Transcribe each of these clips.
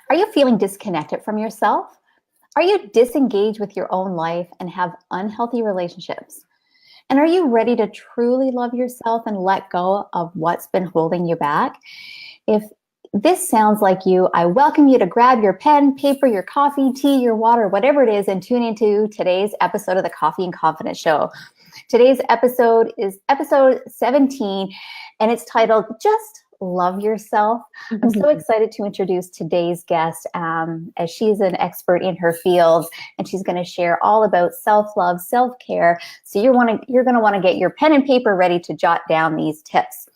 Are you feeling disconnected from yourself? Are you disengaged with your own life and have unhealthy relationships? And are you ready to truly love yourself and let go of what's been holding you back? If this sounds like you, I welcome you to grab your pen, paper, your coffee, tea, your water, whatever it is, and tune into today's episode of the Coffee and Confidence Show. Today's episode is episode 17, and it's titled Just Love Yourself. I'm so excited to introduce today's guest, as she's an expert in her field, and she's going to share all about self-love, self-care. So you're going to want to get your pen and paper ready to jot down these tips.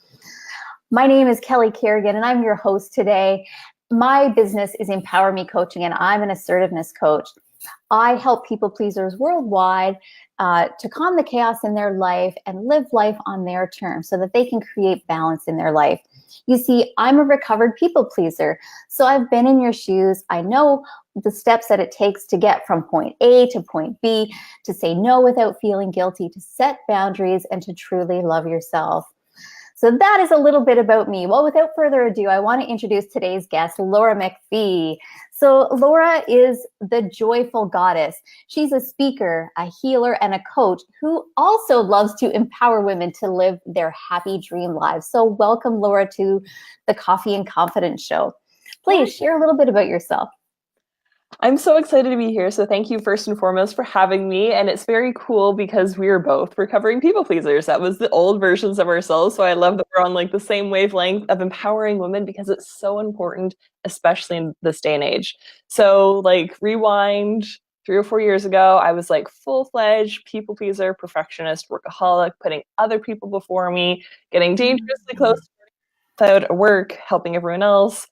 My name is Kelly Kerrigan, and I'm your host today. My business is Empower Me Coaching, and I'm an assertiveness coach. I help people pleasers worldwide to calm the chaos in their life and live life on their terms so that they can create balance in their life. You see, I'm a recovered people pleaser, so I've been in your shoes. I know the steps that it takes to get from point A to point B, to say no without feeling guilty, to set boundaries, and to truly love yourself. So that is a little bit about me. Well, without further ado, I want to introduce today's guest, Laura McPhee. So Laura is the joyful goddess. She's a speaker, a healer, and a coach who also loves to empower women to live their happy dream lives. So welcome, Laura, to the Coffee and Confidence Show. Please share a little bit about yourself. I'm so excited to be here. So thank you first and foremost for having me. And it's very cool because we are both recovering people pleasers. That was the old versions of ourselves. So I love that we're on like the same wavelength of empowering women because it's so important, especially in this day and age. So like rewind 3 or 4 years ago, I was like full-fledged people pleaser, perfectionist, workaholic, putting other people before me, getting dangerously close to work, helping everyone else,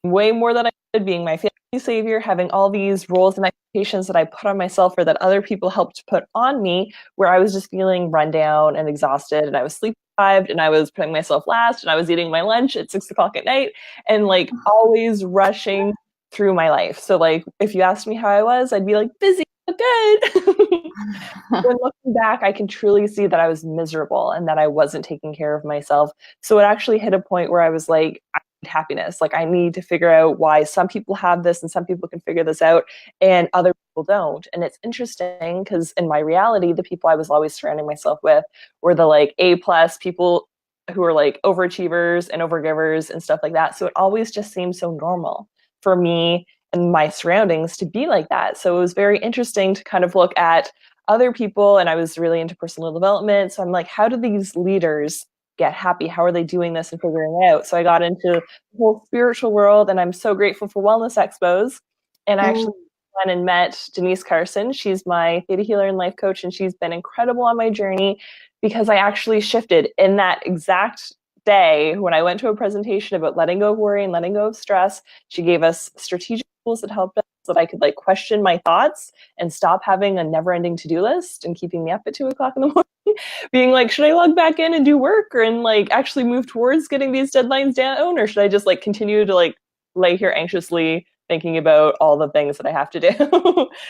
way more than I did, being my family savior, having all these roles and expectations that I put on myself or that other people helped put on me, where I was just feeling run down and exhausted, and I was sleep deprived, and I was putting myself last, and I was eating my lunch at 6 o'clock at night, and like always rushing through my life. So like if you asked me how I was, I'd be like busy, but good. When looking back, I can truly see that I was miserable and that I wasn't taking care of myself. So it actually hit a point where I was like, I need happiness. Like I need to figure out why some people have this and some people can figure this out and other people don't. And it's interesting because in my reality, the people I was always surrounding myself with were the like A+ people who were like overachievers and overgivers and stuff like that. So it always just seemed so normal for me and my surroundings to be like that. So it was very interesting to kind of look at other people, and I was really into personal development. So I'm like, how do these leaders get happy? How are they doing this and figuring it out? So I got into the whole spiritual world, and I'm so grateful for wellness expos. And I actually went and met Denise Carson. She's my theta healer and life coach, and she's been incredible on my journey because I actually shifted in that exact day when I went to a presentation about letting go of worry and letting go of stress. She gave us strategic tools that helped us so that I could like question my thoughts and stop having a never-ending to-do list and keeping me up at 2 o'clock in the morning, being like, should I log back in and do work and like actually move towards getting these deadlines down, or should I just like continue to like lay here anxiously thinking about all the things that I have to do?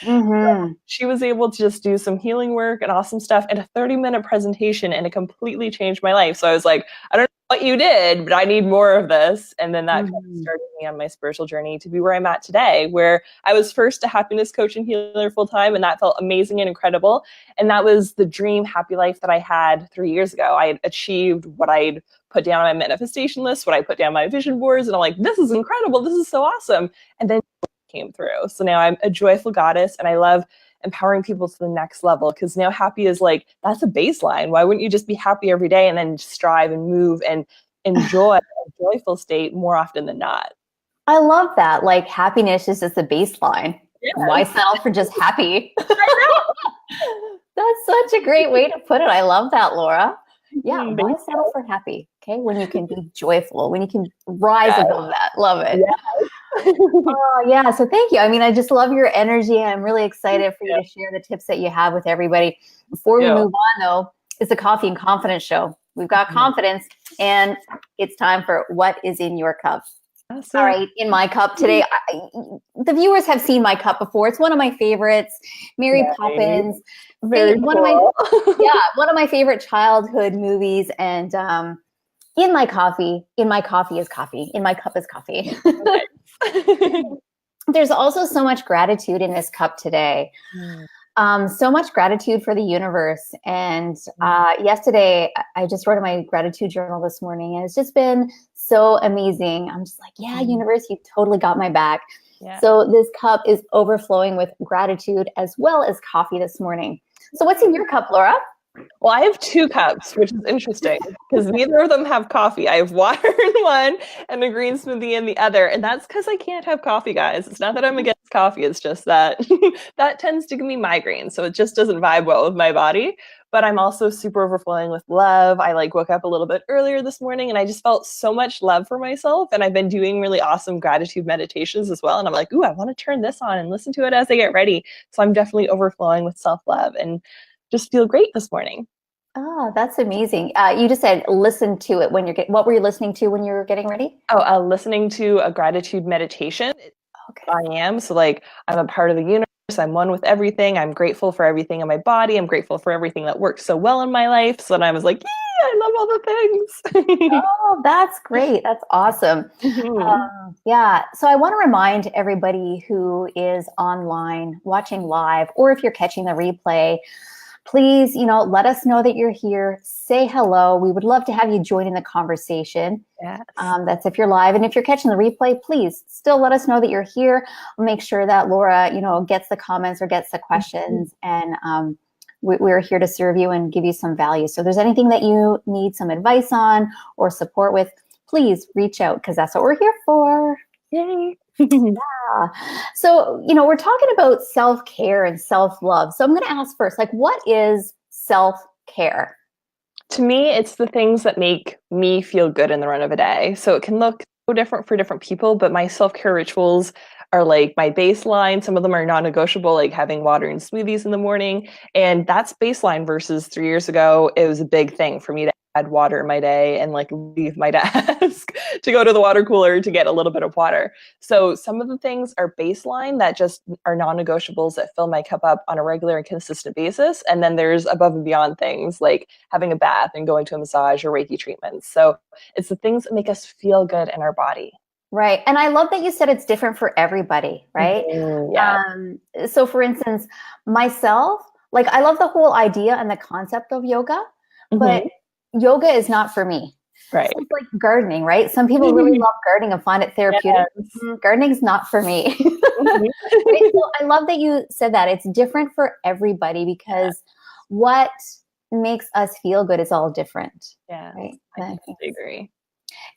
So she was able to just do some healing work and awesome stuff in a 30-minute presentation, and it completely changed my life. So I was like, I don't know what you did, but I need more of this. And then that kind of started me on my spiritual journey to be where I'm at today, where I was first a happiness coach and healer full time, and that felt amazing and incredible. And that was the dream happy life that I had 3 years ago. I had achieved what I'd put down on my manifestation list, what I put down on my vision boards, and I'm like, this is incredible. This is so awesome. And then came through. So now I'm a joyful goddess, and I love empowering people to the next level, because now happy is like, that's a baseline. Why wouldn't you just be happy every day and then strive and move and enjoy a joyful state more often than not? I love that. Like happiness is just a baseline. Yes. Why settle for just happy? That's such a great way to put it. I love that, Laura. Yeah, why settle for happy? Okay, when you can be joyful, when you can rise above that. Love it. Oh, yeah. So thank you. I mean, I just love your energy. I'm really excited for you to share the tips that you have with everybody. Before we move on, though, it's the Coffee and Confidence Show. We've got confidence, and it's time for what is in your cup. Awesome. All right, in my cup today, the viewers have seen my cup before. It's one of my favorites, Mary Poppins. Very one of my favorite childhood movies, and In my coffee. In my coffee is coffee. In my cup is coffee. Nice. There's also so much gratitude in this cup today. So much gratitude for the universe. And yesterday, I just wrote in my gratitude journal this morning, and it's just been so amazing. I'm just like, yeah, universe, you totally got my back. Yeah. So this cup is overflowing with gratitude as well as coffee this morning. So what's in your cup, Laura? Well, I have 2 cups, which is interesting because neither of them have coffee. I have water in one and a green smoothie in the other. And that's because I can't have coffee, guys. It's not that I'm against coffee. It's just that that tends to give me migraines. So it just doesn't vibe well with my body. But I'm also super overflowing with love. I woke up a little bit earlier this morning and I just felt so much love for myself. And I've been doing really awesome gratitude meditations as well. And I'm like, ooh, I want to turn this on and listen to it as I get ready. So I'm definitely overflowing with self-love and just feel great this morning. Oh, that's amazing. You just said listen to it when you're what were you listening to when you were getting ready? Oh, listening to a gratitude meditation. Okay. I am. So I'm a part of the universe. I'm one with everything. I'm grateful for everything in my body. I'm grateful for everything that works so well in my life. So then I was like, yeah, I love all the things. Oh, that's great. That's awesome. Yeah. So I want to remind everybody who is online, watching live, or if you're catching the replay, please, let us know that you're here. Say hello. We would love to have you join in the conversation. Yes. That's if you're live. And if you're catching the replay, please still let us know that you're here. We'll make sure that Laura, gets the comments or gets the questions. And we're here to serve you and give you some value. So if there's anything that you need some advice on or support with, please reach out because that's what we're here for. Yay. Yeah. So, we're talking about self-care and self-love. So I'm going to ask first, what is self-care? To me, it's the things that make me feel good in the run of a day. So it can look so different for different people, but my self-care rituals are my baseline. Some of them are non-negotiable, like having water and smoothies in the morning. And that's baseline versus 3 years ago. It was a big thing for me to add water in my day and leave my desk to go to the water cooler to get a little bit of water. So some of the things are baseline that just are non-negotiables that fill my cup up on a regular and consistent basis. And then there's above and beyond things like having a bath and going to a massage or Reiki treatments. So it's the things that make us feel good in our body. Right. And I love that you said it's different for everybody, right? Yeah. So for instance, myself, I love the whole idea and the concept of yoga, but yoga is not for me. Right. So it's like gardening, right? Some people really love gardening and find it therapeutic. Yes. Gardening's not for me. Right? So I love that you said that. It's different for everybody because what makes us feel good is all different. Yeah. Right? I agree.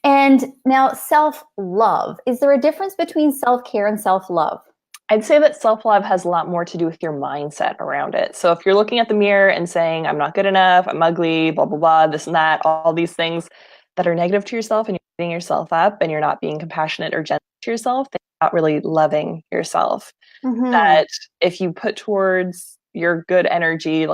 And now self-love. Is there a difference between self-care and self-love? I'd say that self-love has a lot more to do with your mindset around it. So if you're looking at the mirror and saying, I'm not good enough, I'm ugly, blah, blah, blah, this and that, all these things that are negative to yourself and you're beating yourself up and you're not being compassionate or gentle to yourself, then you're not really loving yourself. That if you put towards your good energy,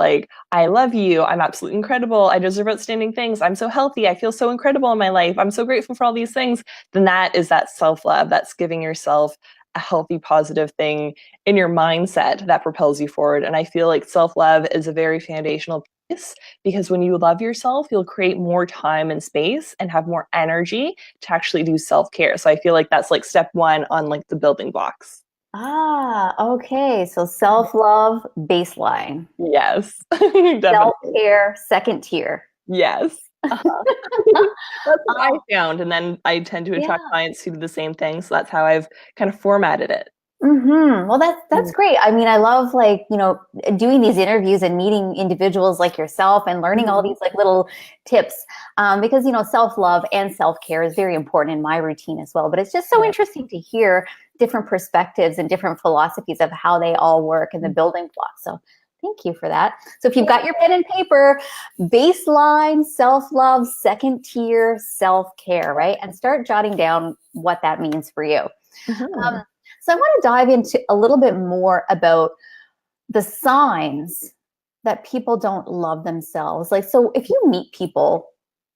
I love you, I'm absolutely incredible, I deserve outstanding things, I'm so healthy, I feel so incredible in my life, I'm so grateful for all these things, then that is that self-love. That's giving yourself a healthy, positive thing in your mindset that propels you forward. And I feel like self-love is a very foundational piece because when you love yourself, you'll create more time and space and have more energy to actually do self-care. So I feel like that's step 1 on the building blocks. Ah, okay. So self-love, baseline. Yes. Self-care, second tier. Yes. That's what I found. And then I tend to attract clients who do the same thing. So that's how I've kind of formatted it. Well, that's great. I mean, I love doing these interviews and meeting individuals like yourself and learning all these little tips because, self-love and self-care is very important in my routine as well. But it's just so interesting to hear different perspectives and different philosophies of how they all work and the building blocks. So thank you for that. So if you've got your pen and paper, baseline, self-love, second tier, self-care, right? And start jotting down what that means for you. So I want to dive into a little bit more about the signs that people don't love themselves. So if you meet people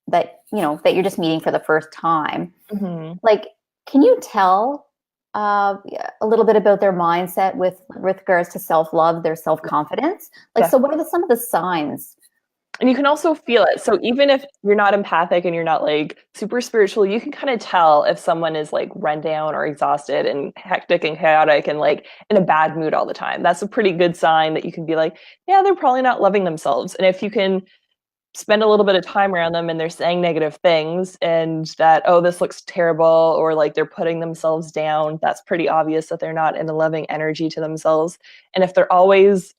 that, that you're just meeting for the first time, can you tell a little bit about their mindset with regards to self-love, their self-confidence? So what are some of the signs? And you can also feel it. So even if you're not empathic and you're not like super spiritual, you can kind of tell if someone is like run down or exhausted and hectic and chaotic and like in a bad mood all the time. That's a pretty good sign that you can be like, yeah, they're probably not loving themselves. And if you can spend a little bit of time around them and they're saying negative things and that, oh, this looks terrible, or like they're putting themselves down, that's pretty obvious that they're not in a loving energy to themselves. And if they're always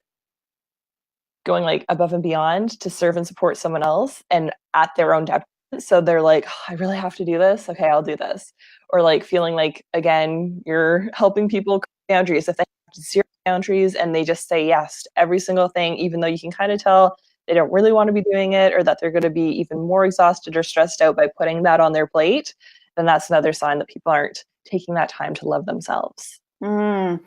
going like above and beyond to serve and support someone else and at their own detriment. So they're like, oh, I really have to do this. Okay, I'll do this. Or like feeling like, again, you're helping people create boundaries. If they have zero boundaries and they just say yes to every single thing, even though you can kind of tell they don't really want to be doing it, or that they're going to be even more exhausted or stressed out by putting that on their plate, then that's another sign that people aren't taking that time to love themselves. Mm.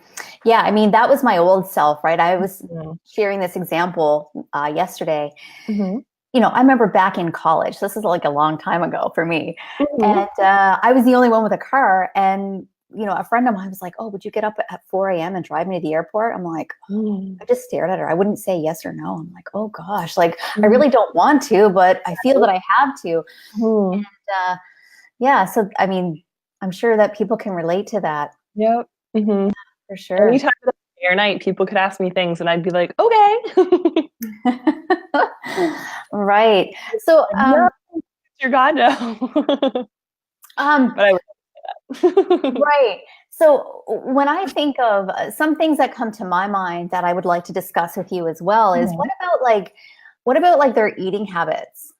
Yeah, I mean, that was my old self, right? I was Mm-hmm. sharing this example yesterday. Mm-hmm. I remember back in college, this is like a long time ago for me. Mm-hmm. And I was the only one with a car. And, a friend of mine was like, oh, would you get up at 4 a.m. and drive me to the airport? I'm like, I just stared at her. I wouldn't say yes or no. I'm like, oh gosh, like I really don't want to, but I feel that I have to. Mm-hmm. Yeah. So, I mean, I'm sure that people can relate to that Yep. Mm-hmm. for sure. Anytime of the day or night, people could ask me things, and I'd be like, okay. Right. So, No, dear God, no. um, But I would. right. So when I think of some things that come to my mind that I would like to discuss with you as well is Mhm. what about like their eating habits?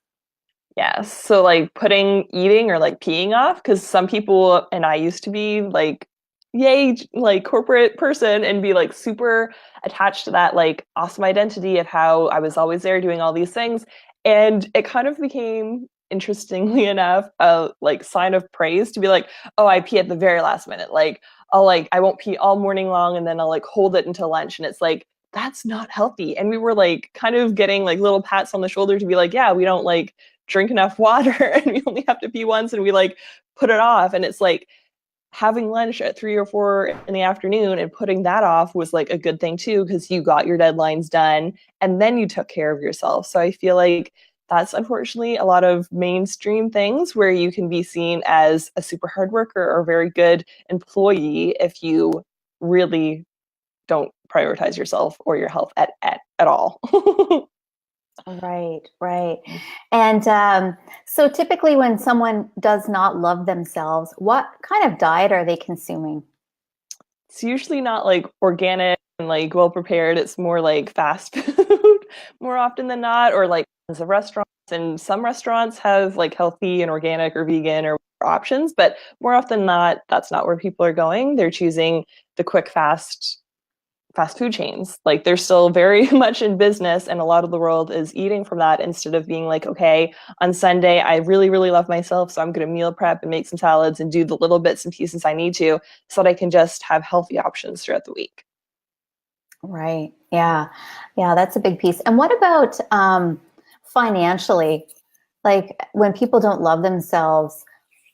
Yes. So like putting eating or like peeing off, because some people, and I used to be like, yay, like corporate person and be like super attached to that like awesome identity of how I was always there doing all these things. And it kind of became, interestingly enough, a like sign of praise to be like, oh, I pee at the very last minute. Like I won't pee all morning long and then I'll like hold it until lunch. And it's like, that's not healthy. And we were like kind of getting like little pats on the shoulder to be like, yeah, we don't like drink enough water and we only have to pee once and we like put it off. And it's like having lunch at 3 or 4 in the afternoon and putting that off was like a good thing too, because you got your deadlines done and then you took care of yourself. So I feel like that's unfortunately a lot of mainstream things where you can be seen as a super hard worker or very good employee if you really don't prioritize yourself or your health at all. Right, right. And so typically when someone does not love themselves, what kind of diet are they consuming? It's usually not like organic and like well prepared. It's more like fast food more often than not, or like tons of restaurants. And some restaurants have like healthy and organic or vegan or options, but more often than not, that's not where people are going. They're choosing the quick, fast food chains. Like they're still very much in business, and a lot of the world is eating from that instead of being like, okay, on Sunday, I really, really love myself, so I'm going to meal prep and make some salads and do the little bits and pieces I need to so that I can just have healthy options throughout the week. Right. Yeah. Yeah, that's a big piece. And what about financially? Like when people don't love themselves,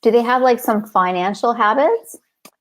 do they have like some financial habits?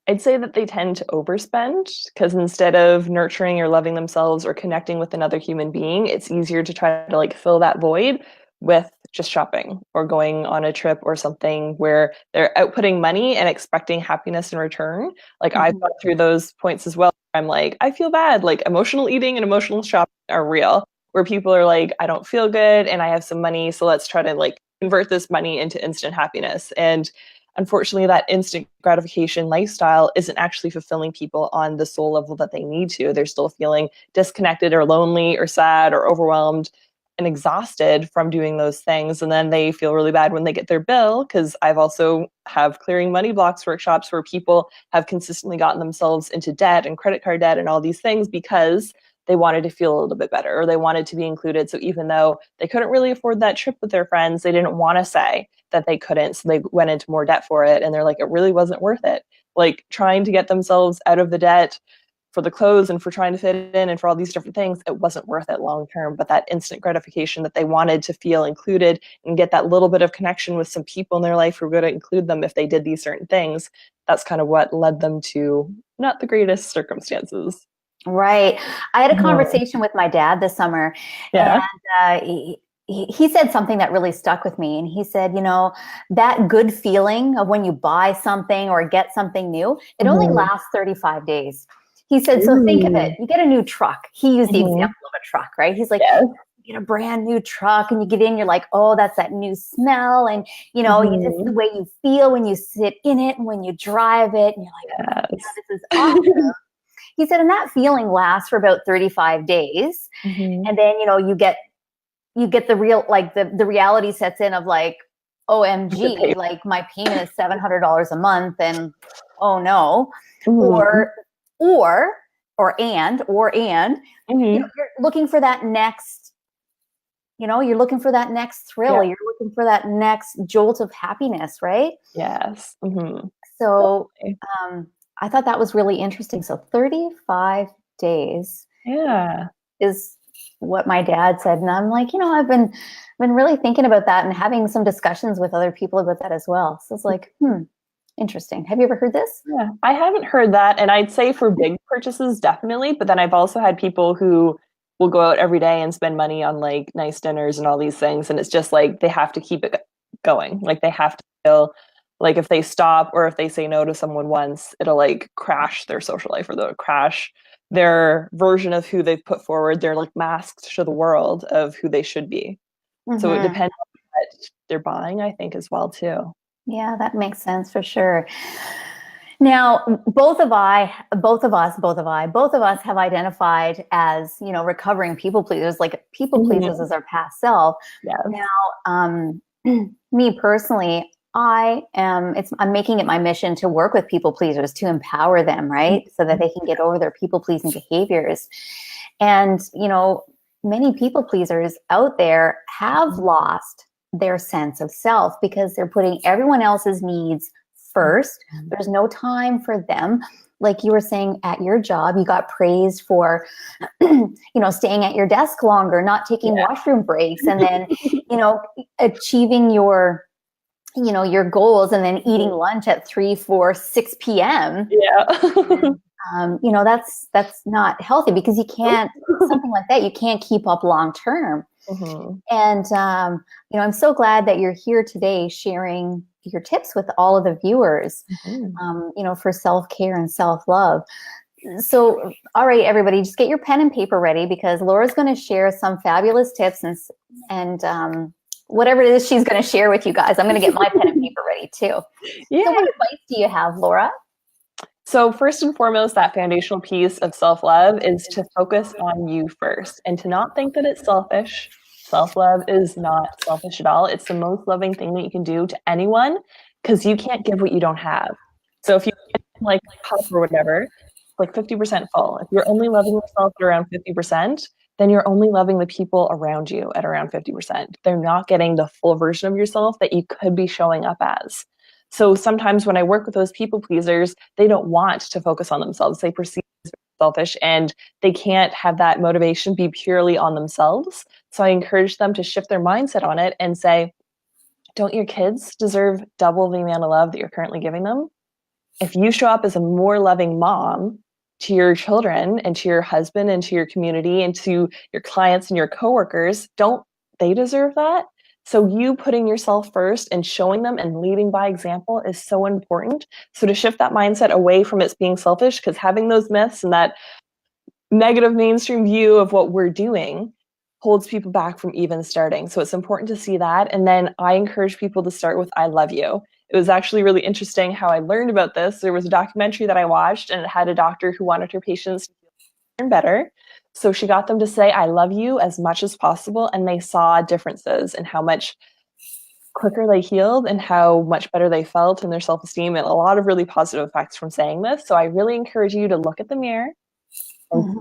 I'd say that they tend to overspend because instead of nurturing or loving themselves or connecting with another human being, it's easier to try to like fill that void with just shopping or going on a trip or something where they're outputting money and expecting happiness in return. Like I've Mhm. gone through those points as well. I'm like, I feel bad. Like emotional eating and emotional shopping are real, where people are like, I don't feel good and I have some money, so let's try to like convert this money into instant happiness. And unfortunately, that instant gratification lifestyle isn't actually fulfilling people on the soul level that they need to. They're still feeling disconnected or lonely or sad or overwhelmed and exhausted from doing those things, and then they feel really bad when they get their bill. Because I've also have clearing money blocks workshops where people have consistently gotten themselves into debt and credit card debt and all these things because they wanted to feel a little bit better or they wanted to be included. So even though they couldn't really afford that trip with their friends, they didn't want to say that they couldn't, so they went into more debt for it, and they're like, it really wasn't worth it. Like trying to get themselves out of the debt for the clothes and for trying to fit in and for all these different things, it wasn't worth it long term. But that instant gratification that they wanted to feel included and get that little bit of connection with some people in their life who were going to include them if they did these certain things, that's kind of what led them to not the greatest circumstances. Right. I had a Mhm. conversation with my dad this summer, and Yeah. uh, he said something that really stuck with me. And he said, that good feeling of when you buy something or get something new, it only lasts 35 days. He said, so think of it. You get a new truck. He used the example of a truck, right? He's like, Yes. you get a brand new truck and you get in, you're like, oh, that's that new smell. And, it's the way you feel when you sit in it and when you drive it. And you're like, Yes. this is awesome. He said, and that feeling lasts for about 35 days. And then, you get the real, like the reality sets in of like, OMG, like my payment is $700 a month and oh no. Or you're looking for that next, you're looking for that next thrill. Yeah. You're looking for that next jolt of happiness, right? Yes. So I thought that was really interesting. So 35 days is what my dad said. And I'm like, I've been really thinking about that and having some discussions with other people about that as well. So it's like, interesting. Have you ever heard this? Yeah, I haven't heard that. And I'd say for big purchases, definitely. But then I've also had people who will go out every day and spend money on like nice dinners and all these things. And it's just like they have to keep it going. Like they have to feel like if they stop or if they say no to someone once, it'll like crash their social life or they'll crash their version of who they've put forward. They're like masked to the world of who they should be. So it depends on what they're buying, I think, as well, too. Yeah, that makes sense for sure. Now, both of us have identified as, recovering people pleasers, like people pleasers as our past self. Yes. Now, me personally, I'm making it my mission to work with people pleasers, to empower them, right? So that they can get over their people pleasing behaviors. And, many people pleasers out there have lost their sense of self because they're putting everyone else's needs first. There's no time for them. Like you were saying at your job, you got praised for, staying at your desk longer, not taking washroom breaks, and then, achieving your goals and then eating lunch at 3, 4, 6 p.m. Yeah. That's not healthy because you can't, something like that, you can't keep up long term. And, I'm so glad that you're here today sharing your tips with all of the viewers, for self-care and self-love. So, all right, everybody, just get your pen and paper ready because Laura's going to share some fabulous tips and whatever it is she's going to share with you guys. I'm going to get my pen and paper ready too. Yeah. So what advice do you have, Laura? So first and foremost, that foundational piece of self-love is to focus on you first and to not think that it's selfish. Self-love is not selfish at all. It's the most loving thing that you can do to anyone because you can't give what you don't have. So if you like a cup or whatever, like 50% full. If you're only loving yourself at around 50%, then you're only loving the people around you at around 50%. They're not getting the full version of yourself that you could be showing up as. So sometimes when I work with those people pleasers, they don't want to focus on themselves. They perceive as selfish and they can't have that motivation be purely on themselves. So I encourage them to shift their mindset on it and say, don't your kids deserve double the amount of love that you're currently giving them? If you show up as a more loving mom to your children and to your husband and to your community and to your clients and your coworkers, don't they deserve that? So you putting yourself first and showing them and leading by example is so important. So to shift that mindset away from it's being selfish, because having those myths and that negative mainstream view of what we're doing holds people back from even starting. So it's important to see that. And then I encourage people to start with, I love you. It was actually really interesting how I learned about this. There was a documentary that I watched and it had a doctor who wanted her patients to learn better. So she got them to say, I love you as much as possible. And they saw differences in how much quicker they healed and how much better they felt in their self-esteem and a lot of really positive effects from saying this. So I really encourage you to look at the mirror and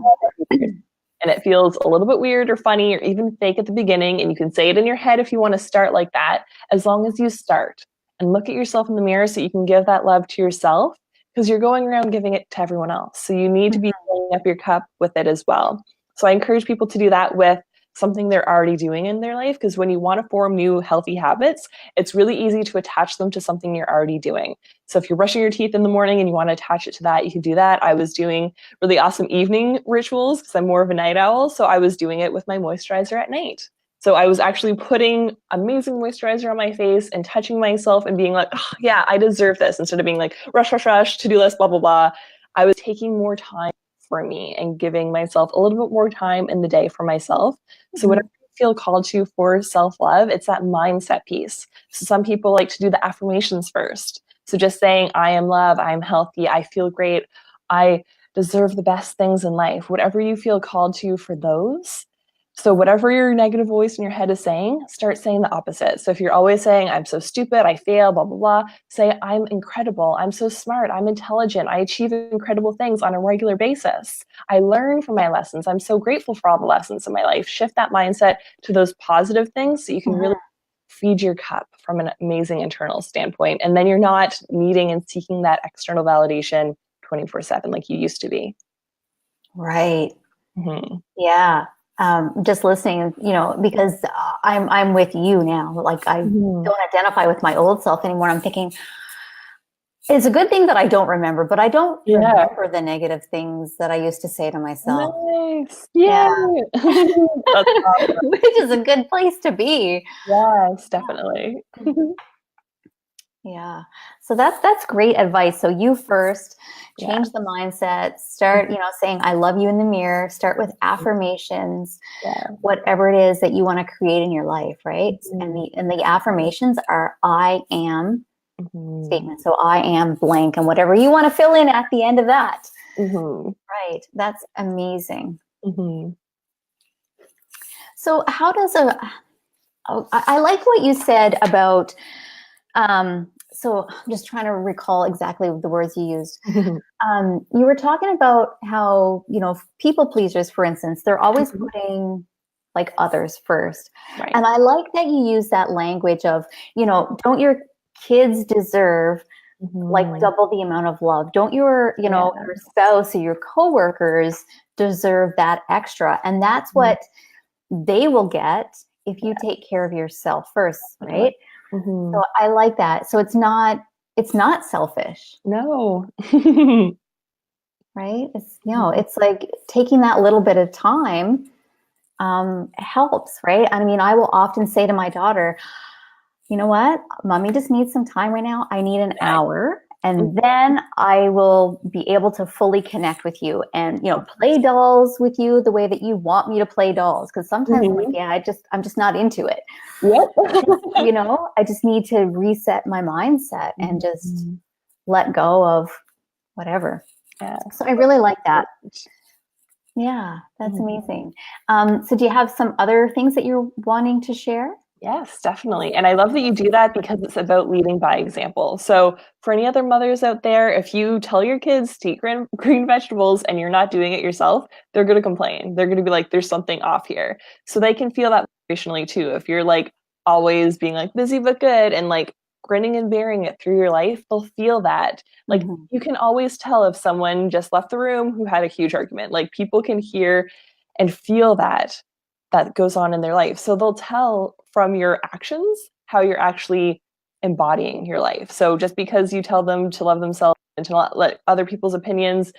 and it feels a little bit weird or funny or even fake at the beginning. And you can say it in your head if you want to start like that, as long as you start and look at yourself in the mirror so you can give that love to yourself because you're going around giving it to everyone else. So you need to be filling up your cup with it as well. So I encourage people to do that with something they're already doing in their life, because when you want to form new healthy habits, it's really easy to attach them to something you're already doing. So if you're brushing your teeth in the morning and you want to attach it to that, you can do that. I was doing really awesome evening rituals because I'm more of a night owl. So I was doing it with my moisturizer at night. So I was actually putting amazing moisturizer on my face and touching myself and being like, oh, yeah, I deserve this, instead of being like, rush, rush, rush, to-do list, blah, blah, blah. I was taking more time for me and giving myself a little bit more time in the day for myself. So whatever you feel called to for self-love, it's that mindset piece. So some people like to do the affirmations first. So just saying, I am love, I am healthy, I feel great, I deserve the best things in life. Whatever you feel called to for those. So whatever your negative voice in your head is saying, start saying the opposite. So if you're always saying, I'm so stupid, I fail, blah, blah, blah, say, I'm incredible, I'm so smart, I'm intelligent, I achieve incredible things on a regular basis. I learn from my lessons. I'm so grateful for all the lessons in my life. Shift that mindset to those positive things so you can really feed your cup from an amazing internal standpoint. And then you're not needing and seeking that external validation 24/7 like you used to be. Right. Mm-hmm. Yeah. Just listening, because I'm with you now. Like I Mm-hmm. don't identify with my old self anymore. I'm thinking it's a good thing that I don't remember, but I don't Yeah. remember the negative things that I used to say to myself. Nice. Yeah. Yay. That's awesome. Which is a good place to be. Yes, definitely. Yeah. So that's great advice. So you first Yeah. change the mindset, start, saying I love you in the mirror, start with affirmations, Yeah. whatever it is that you want to create in your life, right? Mm-hmm. And the affirmations are I am Mm-hmm. statements. So I am blank and whatever you want to fill in at the end of that. Mm-hmm. Right. That's amazing. Mm-hmm. So how does I like what you said about so I'm just trying to recall exactly the words you used. You were talking about how, people pleasers, for instance, they're always Mm-hmm. putting like others first. Right. And I like that you use that language of, don't your kids deserve like Mm-hmm. double the amount of love? Don't Yeah. your spouse or your coworkers deserve that extra? And that's what they will get if you take care of yourself first, right? Mm-hmm. So I like that. So it's not selfish, No. right? It's like taking that little bit of time helps, right? I mean, I will often say to my daughter, you know what? Mommy just needs some time right now. I need an Yeah. hour. And then I will be able to fully connect with you and, play dolls with you the way that you want me to play dolls. Cause sometimes I'm like, Mm-hmm. yeah, I'm just not into it. Yep. I just need to reset my mindset and just Mm-hmm. let go of whatever. Yeah. So I really like that. Yeah, that's Mhm. amazing. So do you have some other things that you're wanting to share? Yes, definitely. And I love that you do that because it's about leading by example. So, for any other mothers out there, if you tell your kids to eat green vegetables and you're not doing it yourself, they're going to complain. They're going to be like, there's something off here. So, they can feel that motivationally too. If you're like always being like busy but good and like grinning and bearing it through your life, they'll feel that. Like, Mhm. you can always tell if someone just left the room who had a huge argument. Like, people can hear and feel that goes on in their life. So they'll tell from your actions how you're actually embodying your life. So just because you tell them to love themselves and to not let other people's opinions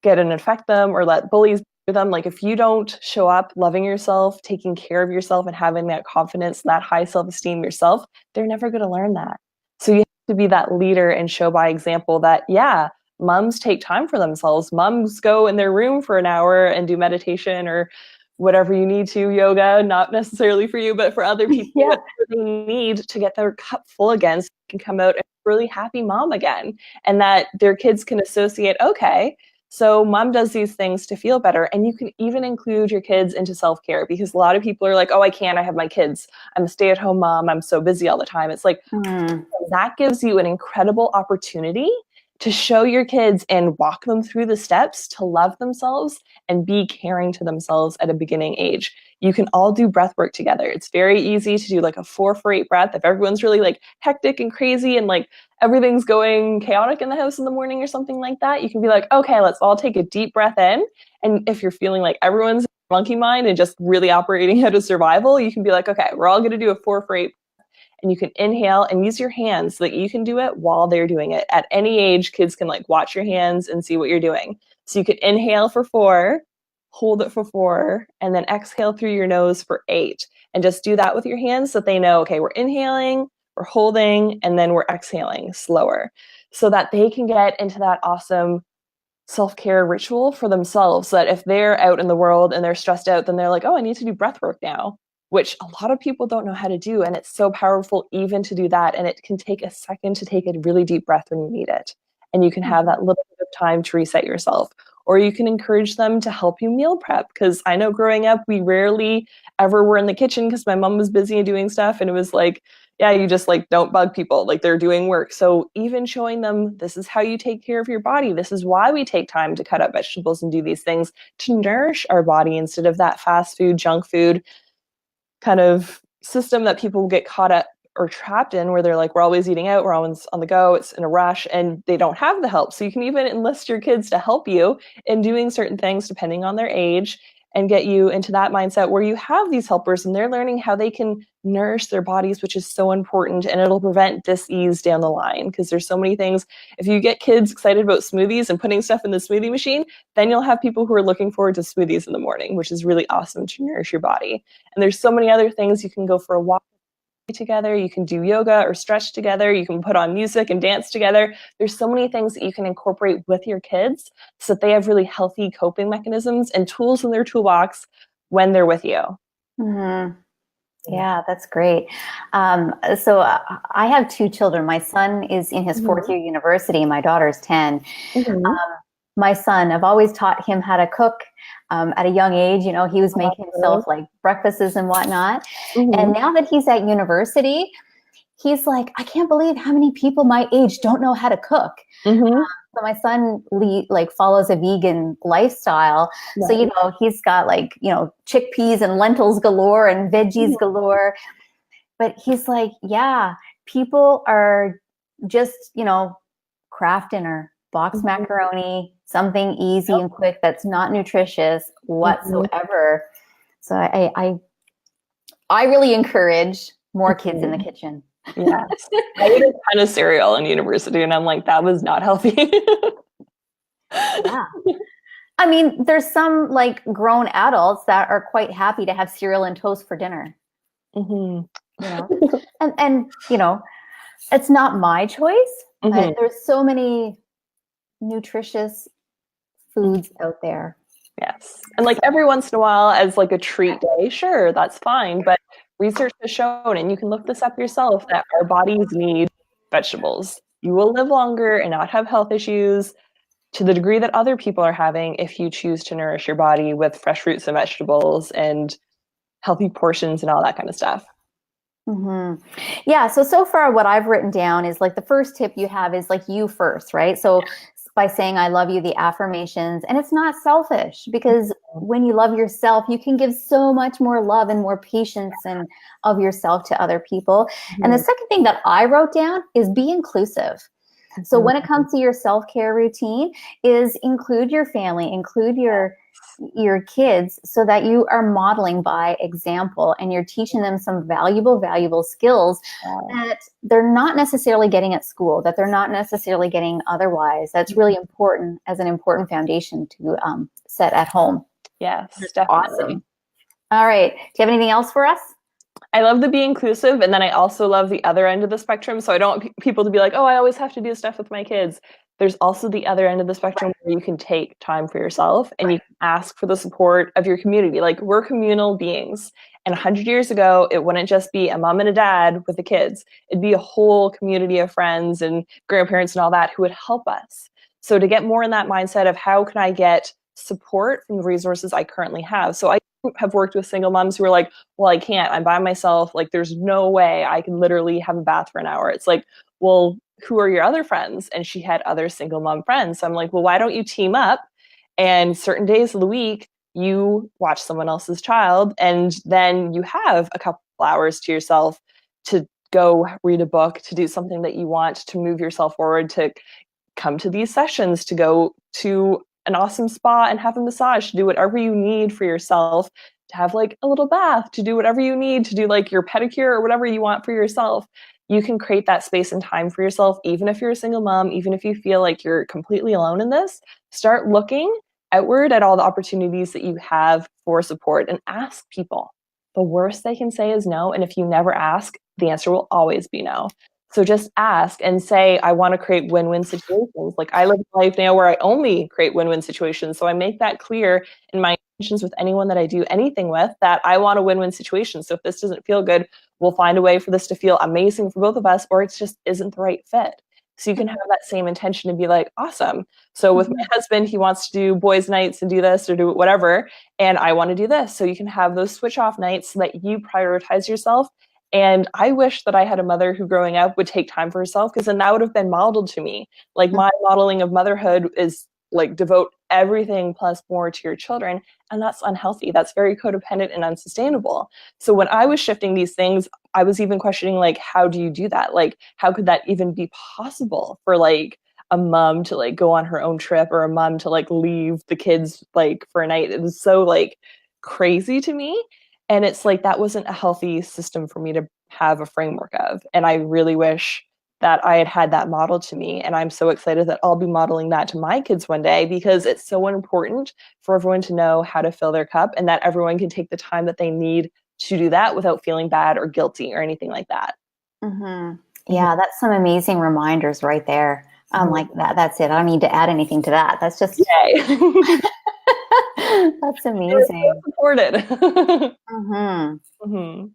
get and affect them or let bullies do them, like if you don't show up loving yourself, taking care of yourself and having that confidence, that high self-esteem yourself, they're never going to learn that. So you have to be that leader and show by example that, yeah, moms take time for themselves. Moms go in their room for an hour and do meditation or whatever you need to, yoga, not necessarily for you, but for other people, Yeah. whatever they need to get their cup full again so they can come out a really happy mom again. And that their kids can associate, okay, so mom does these things to feel better. And you can even include your kids into self-care because a lot of people are like, oh, I can't, I have my kids. I'm a stay-at-home mom. I'm so busy all the time. It's like, Mm. that gives you an incredible opportunity to show your kids and walk them through the steps to love themselves and be caring to themselves at a beginning age. You can all do breath work together. It's very easy to do like a 4-for-8 breath if everyone's really like hectic and crazy and like everything's going chaotic in the house in the morning or something like that. You can be like, okay, let's all take a deep breath in. And if you're feeling like everyone's monkey mind and just really operating out of survival, you can be like, okay, we're all going to do a 4-for-8, and you can inhale and use your hands so that you can do it while they're doing it. At any age, kids can like watch your hands and see what you're doing. So you can inhale for 4, hold it for 4, and then exhale through your nose for 8. and just do that with your hands so that they know, okay, we're inhaling, we're holding, and then we're exhaling slower, so that they can get into that awesome self-care ritual for themselves, so that if they're out in the world and they're stressed out, then they're like, oh, I need to do breath work now, which a lot of people don't know how to do. And it's so powerful even to do that. And it can take a second to take a really deep breath when you need it. And you can have that little bit of time to reset yourself. Or you can encourage them to help you meal prep. Because I know growing up, we rarely ever were in the kitchen because my mom was busy doing stuff. And it was like, yeah, you just like don't bug people, like they're doing work. So even showing them this is how you take care of your body. This is why we take time to cut up vegetables and do these things to nourish our body instead of that fast food, junk food kind of system that people get caught up or trapped in, where they're like, we're always eating out, we're always on the go, it's in a rush, and they don't have the help. So you can even enlist your kids to help you in doing certain things depending on their age, and get you into that mindset where you have these helpers and they're learning how they can nourish their bodies, which is so important. And it'll prevent dis-ease down the line, because there's so many things. If you get kids excited about smoothies and putting stuff in the smoothie machine, then you'll have people who are looking forward to smoothies in the morning, which is really awesome to nourish your body. And there's so many other things. You can go for a walk together, you can do yoga or stretch together, you can put on music and dance together. There's so many things that you can incorporate with your kids so that they have really healthy coping mechanisms and tools in their toolbox when they're with you. Mm-hmm. Yeah, that's great. So I have two children. My son is in his fourth year university. My daughter's 10. My son, I've always taught him how to cook at a young age. You know, he was making himself like breakfasts and whatnot. And now that he's at university, he's like, I can't believe how many people my age don't know how to cook. So my son like follows a vegan lifestyle. So, you know, he's got like, you know, chickpeas and lentils galore and veggies galore. But he's like, yeah, people are just, you know, Kraft dinner, box macaroni, something easy and quick that's not nutritious whatsoever. So I really encourage more kids in the kitchen. Yes. I ate a ton of cereal in university and I'm like, that was not healthy. Yeah. I mean, there's some like grown adults that are quite happy to have cereal and toast for dinner. You know, and you know, it's not my choice. But there's so many nutritious foods out there. Yes. And like every once in a while as like a treat day, sure, that's fine. But research has shown, and you can look this up yourself, that our bodies need vegetables. You will live longer and not have health issues to the degree that other people are having if you choose to nourish your body with fresh fruits and vegetables and healthy portions and all that kind of stuff. Yeah. So far what I've written down is like the first tip you have is like you first, right? So by saying I love you, the affirmations, and it's not selfish, because when you love yourself, you can give so much more love and more patience and of yourself to other people. And the second thing that I wrote down is be inclusive. So when it comes to your self-care routine, is include your family, include your kids, so that you are modeling by example and you're teaching them some valuable skills that they're not necessarily getting at school, that they're not necessarily getting otherwise. That's really important as an important foundation to set at home. Yes, definitely. Awesome. All right. Do you have anything else for us? I love the be inclusive, and then I also love the other end of the spectrum. So I don't want people to be like, oh, I always have to do stuff with my kids. There's also the other end of the spectrum where you can take time for yourself and you can ask for the support of your community. Like, we're communal beings. And 100 years ago, it wouldn't just be a mom and a dad with the kids. It'd be a whole community of friends and grandparents and all that who would help us. So to get more in that mindset of how can I get support from the resources I currently have. So I have worked with single moms who are like, well, I can't, I'm by myself. Like, there's no way I can literally have a bath for an hour. It's like, well, who are your other friends? And she had other single mom friends. So I'm like, well, why don't you team up, and certain days of the week, you watch someone else's child, and then you have a couple hours to yourself to go read a book, to do something that you want, to move yourself forward, to come to these sessions, to go to an awesome spa and have a massage, to do whatever you need for yourself, to have like a little bath, to do whatever you need, to do like your pedicure or whatever you want for yourself. You can create that space and time for yourself, even if you're a single mom, even if you feel like you're completely alone in this. Start looking outward at all the opportunities that you have for support and ask people. the worst they can say is no. And if you never ask, the answer will always be no. So just ask and say, I want to create win-win situations. Like I live a life now where I only create win-win situations. So I make that clear in my intentions with anyone that I do anything with, that I want a win-win situation. So if this doesn't feel good, we'll find a way for this to feel amazing for both of us, or it just isn't the right fit. So you can have that same intention and be like, awesome. So with my husband, he wants to do boys' nights and do this or do whatever, and I want to do this. So you can have those switch off nights so that you prioritize yourself. And I wish that I had a mother who growing up would take time for herself, because then that would have been modeled to me. Like my modeling of motherhood is like devote everything plus more to your children. And that's unhealthy. That's very codependent and unsustainable. So when I was shifting these things, I was even questioning, like, how do you do that? Like, how could that even be possible for like a mom to like go on her own trip, or a mom to like leave the kids like for a night? It was so like crazy to me. And it's like that wasn't a healthy system for me to have a framework of. And I really wish that I had had that model to me. And I'm so excited that I'll be modeling that to my kids one day, because it's so important for everyone to know how to fill their cup, and that everyone can take the time that they need to do that without feeling bad or guilty or anything like that. Yeah, that's some amazing reminders right there. Like that's it. I don't need to add anything to that. That's just Yay. that's amazing. So supported.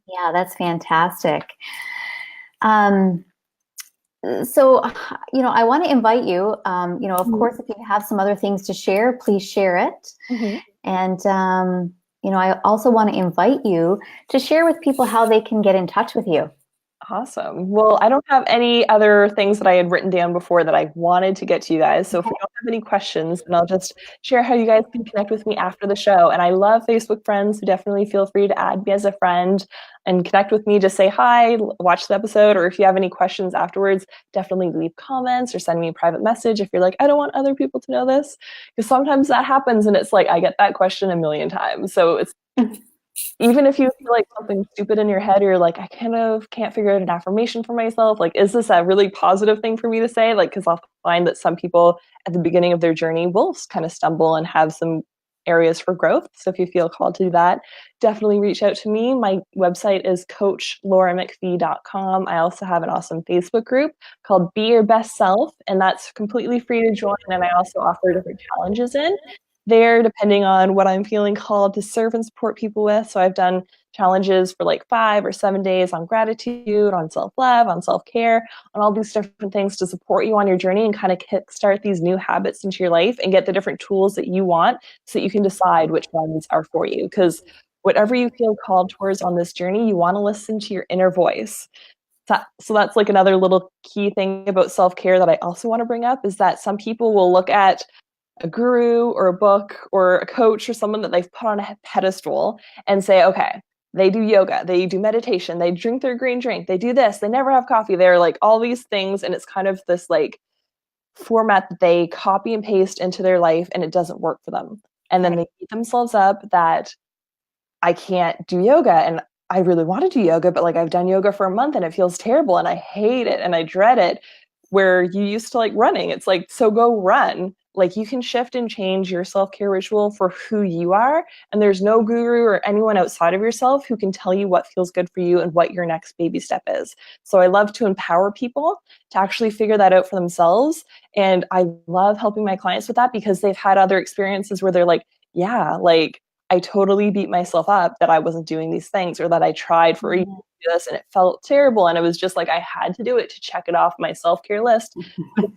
Yeah, that's fantastic. So, I want to invite you, of course, if you have some other things to share, please share it. And, I also want to invite you to share with people how they can get in touch with you. Awesome. Well, I don't have any other things that I had written down before that I wanted to get to you guys. So if you don't have any questions, then I'll just share how you guys can connect with me after the show. And I love Facebook friends, so definitely feel free to add me as a friend and connect with me. Just say hi, watch the episode, or if you have any questions afterwards, definitely leave comments or send me a private message if you're like, I don't want other people to know this. Because sometimes that happens and it's like, I get that question a million times. So it's even if you feel like something stupid in your head, or you're like, I kind of can't figure out an affirmation for myself. Like, is this a really positive thing for me to say? Like, because I'll find that some people at the beginning of their journey will kind of stumble and have some areas for growth. So if you feel called to do that, definitely reach out to me. My website is coachlauramcphee.com. I also have an awesome Facebook group called Be Your Best Self, and that's completely free to join. And I also offer different challenges in there, depending on what I'm feeling called to serve and support people with. So I've done challenges for like 5 or 7 days on gratitude, on self-love, on self-care, on all these different things to support you on your journey and kind of kickstart these new habits into your life and get the different tools that you want so that you can decide which ones are for you. Because whatever you feel called towards on this journey, you want to listen to your inner voice. So that's like another little key thing about self-care that I also want to bring up, is that some people will look at a guru or a book or a coach or someone that they've put on a pedestal and say, okay, they do yoga, they do meditation, they drink their green drink, they do this, they never have coffee, they're like all these things. And it's kind of this like format that they copy and paste into their life, and it doesn't work for them. And then they beat themselves up that I can't do yoga, and I really want to do yoga, but like I've done yoga for a month and it feels terrible and I hate it and I dread it. Where you used to like running, it's like, so go run. Like you can shift and change your self-care ritual for who you are, and there's no guru or anyone outside of yourself who can tell you what feels good for you and what your next baby step is. So I love to empower people to actually figure that out for themselves, and I love helping my clients with that because they've had other experiences where they're like, yeah, like I totally beat myself up that I wasn't doing these things, or that I tried for a year to do this and it felt terrible. And it was just like, I had to do it to check it off my self-care list. But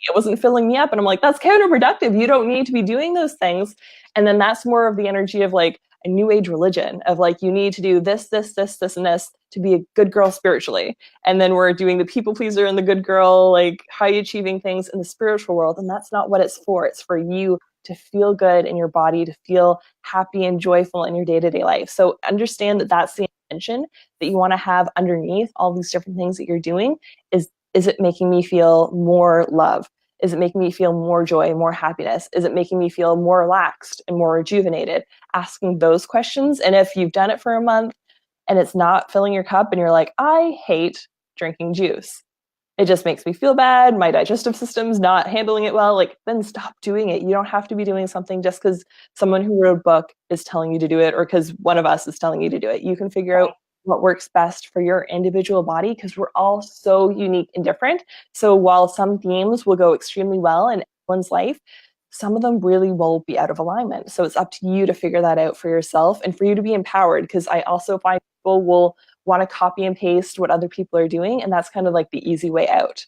it wasn't filling me up. And I'm like, that's counterproductive. You don't need to be doing those things. And then that's more of the energy of like a new age religion of like, you need to do this, this, this, this, and this to be a good girl spiritually. And then we're doing the people pleaser and the good girl, like high achieving things in the spiritual world. And that's not what it's for. It's for you to feel good in your body, to feel happy and joyful in your day-to-day life. So understand that that's the intention that you want to have underneath all these different things that you're doing. Is it making me feel more love? Is it making me feel more joy, more happiness? Is it making me feel more relaxed and more rejuvenated? Asking those questions. And if you've done it for a month and it's not filling your cup and you're like, I hate drinking juice, it just makes me feel bad, my digestive system's not handling it well, like, then stop doing it. You don't have to be doing something just because someone who wrote a book is telling you to do it, or because one of us is telling you to do it. You can figure out what works best for your individual body, because we're all so unique and different. So while some themes will go extremely well in everyone's life, some of them really will be out of alignment. So it's up to you to figure that out for yourself and for you to be empowered, because I also find people will want to copy and paste what other people are doing, and that's kind of like the easy way out,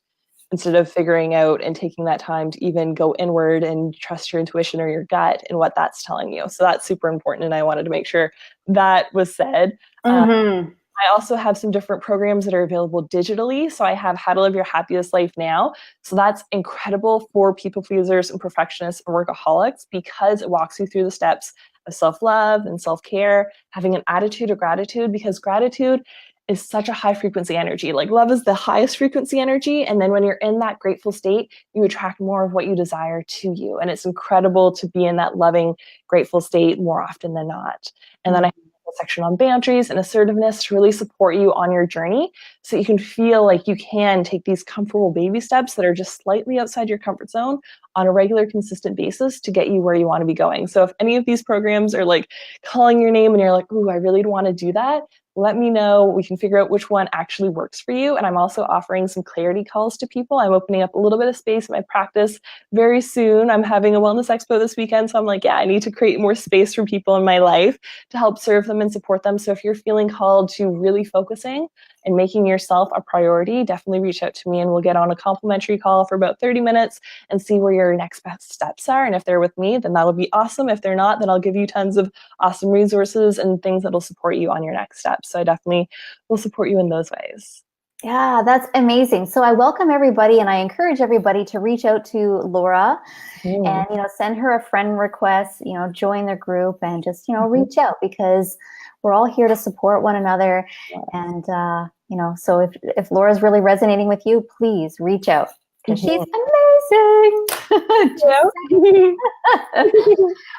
instead of figuring out and taking that time to even go inward and trust your intuition or your gut and what that's telling you. So that's super important, and I wanted to make sure that was said. Mm-hmm. I also have some different programs that are available digitally. So I have How to Live Your Happiest Life Now. So that's incredible for people pleasers and perfectionists and workaholics, because it walks you through the steps of self-love and self-care, having an attitude of gratitude, because gratitude is such a high frequency energy. Like, love is the highest frequency energy. And then when you're in that grateful state, you attract more of what you desire to you. And it's incredible to be in that loving, grateful state more often than not. And then I section on boundaries and assertiveness to really support you on your journey, so you can feel like you can take these comfortable baby steps that are just slightly outside your comfort zone on a regular, consistent basis to get you where you want to be going. So if any of these programs are like calling your name and you're like, ooh, I really want to do that, let me know. We can figure out which one actually works for you. And I'm also offering some clarity calls to people. I'm opening up a little bit of space in my practice very soon. I'm having a wellness expo this weekend. So I'm like, yeah, I need to create more space for people in my life to help serve them and support them. So if you're feeling called to really focusing and making yourself a priority, definitely reach out to me, and we'll get on a complimentary call for about 30 minutes and see where your next best steps are. And if they're with me, then that'll be awesome. If they're not, then I'll give you tons of awesome resources and things that'll support you on your next steps. So I definitely will support you in those ways. Yeah, that's amazing. So I welcome everybody, and I encourage everybody to reach out to Laura and, send her a friend request, join their group, and just, reach out, because we're all here to support one another. Yes. And, so if Laura's really resonating with you, please reach out, because she's amazing.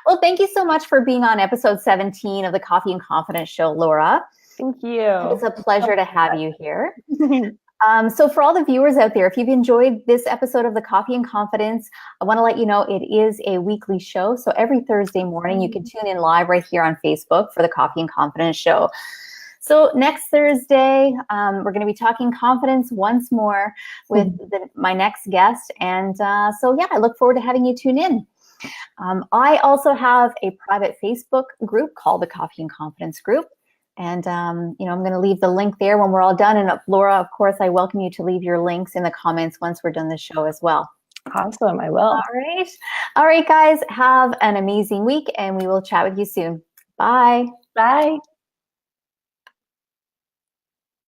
Well, thank you so much for being on episode 17 of the Coffee and Confidence Show, Laura. Thank you. It's a pleasure to have you here. So for all the viewers out there, if you've enjoyed this episode of the Coffee and Confidence, I want to let you know it is a weekly show. So every Thursday morning, you can tune in live right here on Facebook for the Coffee and Confidence Show. So next Thursday, we're going to be talking confidence once more with my next guest. And so, yeah, I look forward to having you tune in. I also have a private Facebook group called the Coffee and Confidence Group. And, I'm going to leave the link there when we're all done. And Laura, of course, I welcome you to leave your links in the comments once we're done the show as well. Awesome. I will. All right. All right, guys, have an amazing week, and we will chat with you soon. Bye. Bye.